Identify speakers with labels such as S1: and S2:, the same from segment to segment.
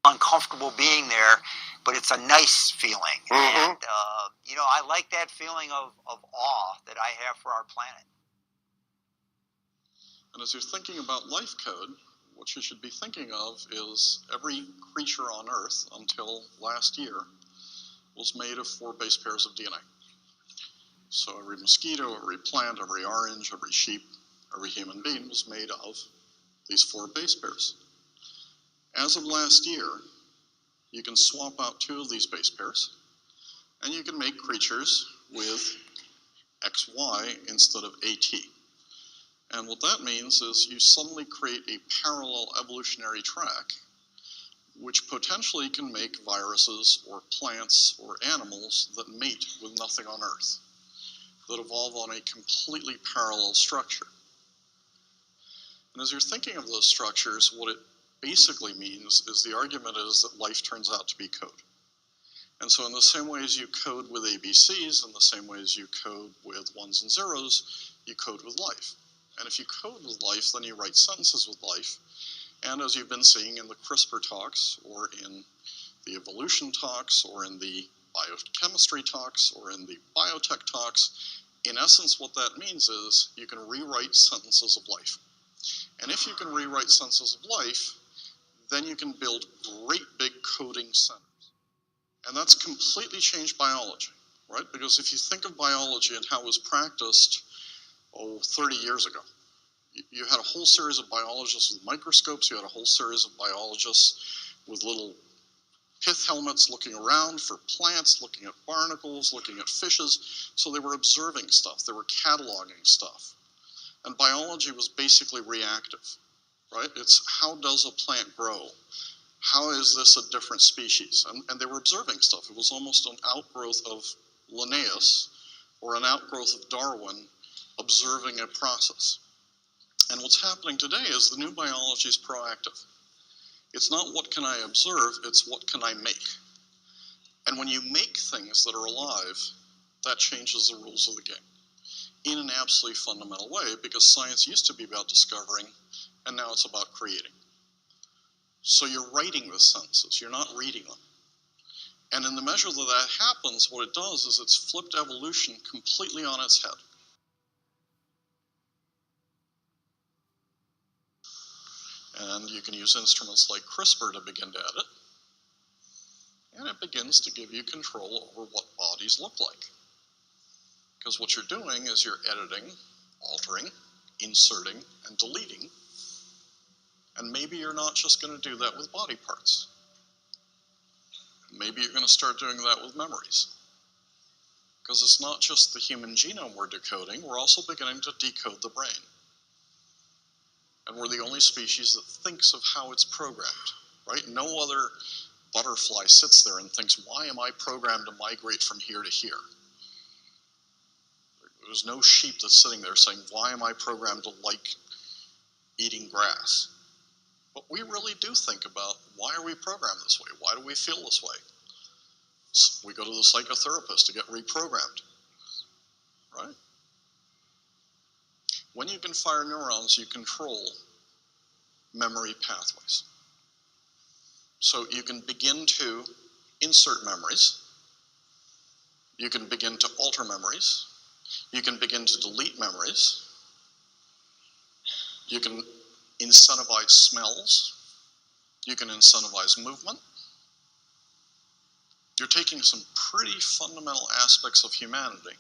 S1: uncomfortable being there, but it's a nice feeling.
S2: Mm-hmm.
S1: And, I like that feeling of awe that I have for our planet.
S3: And as you're thinking about life code, what you should be thinking of is every creature on Earth until last year was made of 4 base pairs of DNA. So every mosquito, every plant, every orange, every sheep, every human being was made of these 4 base pairs. As of last year, you can swap out 2 of these base pairs, and you can make creatures with XY instead of AT. And what that means is you suddenly create a parallel evolutionary track which potentially can make viruses or plants or animals that mate with nothing on Earth, that evolve on a completely parallel structure. And as you're thinking of those structures, what it basically means is the argument is that life turns out to be code. And so in the same way as you code with ABCs, in the same way as you code with 1s and 0s, you code with life. And if you code with life, then you write sentences with life. And as you've been seeing in the CRISPR talks, or in the evolution talks, or in the biochemistry talks, or in the biotech talks, in essence what that means is you can rewrite sentences of life. And if you can rewrite sentences of life, then you can build great big coding centers. And that's completely changed biology, right? Because if you think of biology and how it was practiced, 30 years ago, you had a whole series of biologists with microscopes, you had a whole series of biologists with little pith helmets looking around for plants, looking at barnacles, looking at fishes. So they were observing stuff, they were cataloging stuff. And biology was basically reactive, right? It's how does a plant grow? How is this a different species? And they were observing stuff. It was almost an outgrowth of Linnaeus or an outgrowth of Darwin observing a process. And what's happening today is the new biology is proactive. It's not what can I observe, it's what can I make. And when you make things that are alive, that changes the rules of the game in an absolutely fundamental way, because science used to be about discovering, and now it's about creating. So you're writing the sentences, you're not reading them. And in the measure that that happens, what it does is it's flipped evolution completely on its head. And you can use instruments like CRISPR to begin to edit. And it begins to give you control over what bodies look like. Because what you're doing is you're editing, altering, inserting, and deleting. And maybe you're not just going to do that with body parts. Maybe you're going to start doing that with memories. Because it's not just the human genome we're decoding, we're also beginning to decode the brain. And we're the only species that thinks of how it's programmed, right? No other butterfly sits there and thinks, why am I programmed to migrate from here to here? There's no sheep that's sitting there saying, why am I programmed to like eating grass? But we really do think about, why are we programmed this way? Why do we feel this way? So we go to the psychotherapist to get reprogrammed, right? When you can fire neurons, you control memory pathways. So you can begin to insert memories. You can begin to alter memories. You can begin to delete memories. You can incentivize smells. You can incentivize movement. You're taking some pretty fundamental aspects of humanity.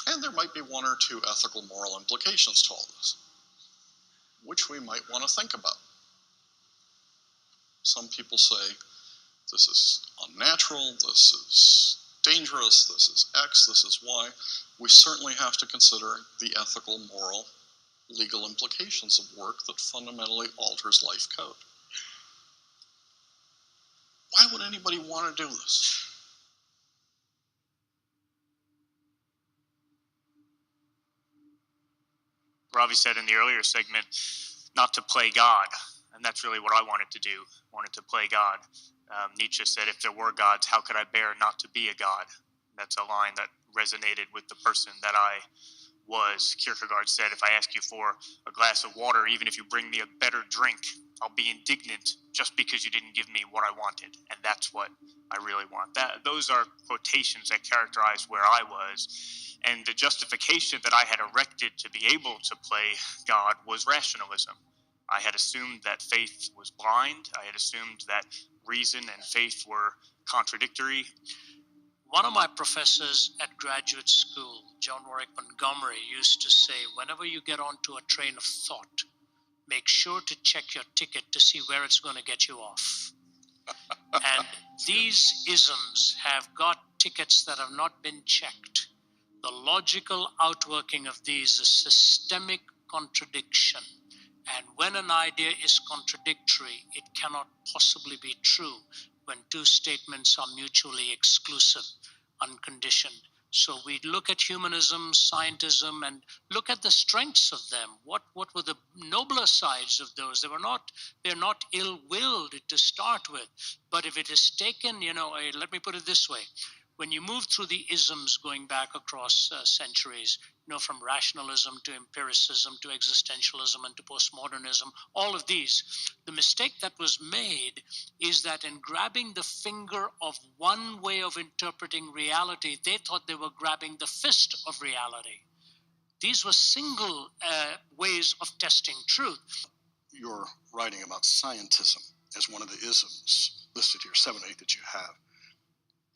S3: And there might be 1 or 2 ethical, moral implications to all this, which we might want to think about. Some people say, this is unnatural, this is dangerous, this is X, this is Y. We certainly have to consider the ethical, moral, legal implications of work that fundamentally alters life code. Why would anybody want to do this?
S4: Ravi said in the earlier segment, not to play God. And that's really what I wanted to do, wanted to play God. Nietzsche said, if there were gods, how could I bear not to be a god? That's a line that resonated with the person that I was. Kierkegaard said, if I ask you for a glass of water, even if you bring me a better drink, I'll be indignant just because you didn't give me what I wanted, and that's what I really want. Those are quotations that characterize where I was, and the justification that I had erected to be able to play God was rationalism. I had assumed that faith was blind. I had assumed that reason and faith were contradictory.
S2: One of my professors at graduate school, John Warwick Montgomery, used to say, whenever you get onto a train of thought, make sure to check your ticket to see where it's going to get you off. And these isms have got tickets that have not been checked. The logical outworking of these is systemic contradiction. And when an idea is contradictory, it cannot possibly be true when two statements are mutually exclusive, unconditioned. So we look at humanism, scientism, and look at the strengths of them. What were the nobler sides of those? They're not ill-willed to start with. But if it is taken, let me put it this way. When you move through the isms going back across centuries, from rationalism to empiricism to existentialism and to postmodernism, all of these, the mistake that was made is that in grabbing the finger of one way of interpreting reality, they thought they were grabbing the fist of reality. These were single ways of testing truth.
S5: You're writing about scientism as one of the isms listed here, 7 or 8 that you have.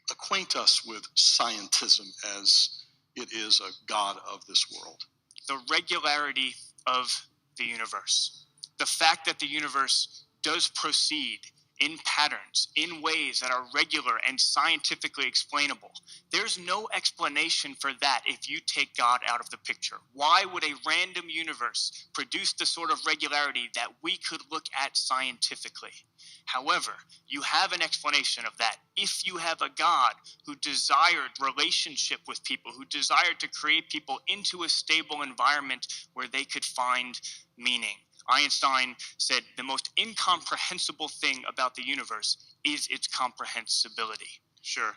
S5: Acquaint us with scientism as it is a god of this world.
S4: The regularity of the universe. The fact that the universe does proceed in patterns, in ways that are regular and scientifically explainable. There's no explanation for that if you take God out of the picture. Why would a random universe produce the sort of regularity that we could look at scientifically? However, you have an explanation of that if you have a God who desired relationship with people, who desired to create people into a stable environment where they could find meaning. Einstein said the most incomprehensible thing about the universe is its comprehensibility. Sure.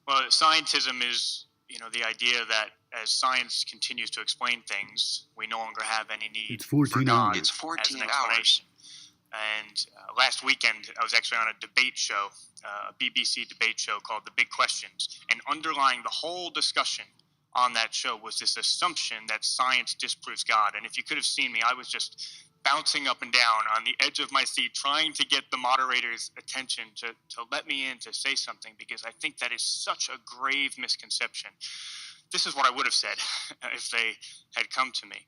S4: Well, scientism is, the idea that as science continues to explain things, we no longer have any need for God
S1: It's 14
S4: as an
S1: hours.
S4: explanation. And last weekend, I was actually on a debate show, a BBC debate show called The Big Questions. And underlying the whole discussion on that show was this assumption that science disproves God. And if you could have seen me, I was just bouncing up and down on the edge of my seat, trying to get the moderator's attention to let me in to say something, because I think that is such a grave misconception. This is what I would have said if they had come to me.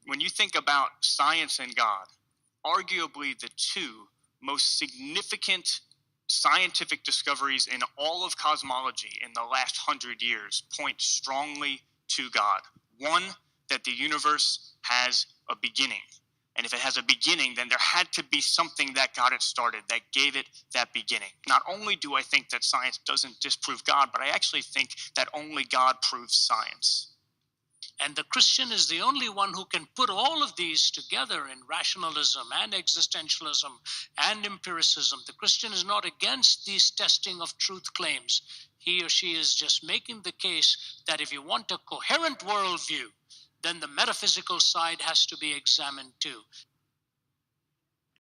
S4: When you think about science and God, arguably the two most significant scientific discoveries in all of cosmology in the last 100 years point strongly to God. One, that the universe has a beginning. And if it has a beginning, then there had to be something that got it started, that gave it that beginning. Not only do I think that science doesn't disprove God, but I actually think that only God proves science.
S2: And the Christian is the only one who can put all of these together in rationalism and existentialism and empiricism. The Christian is not against these testing of truth claims. He or she is just making the case that if you want a coherent worldview, then the metaphysical side has to be examined too.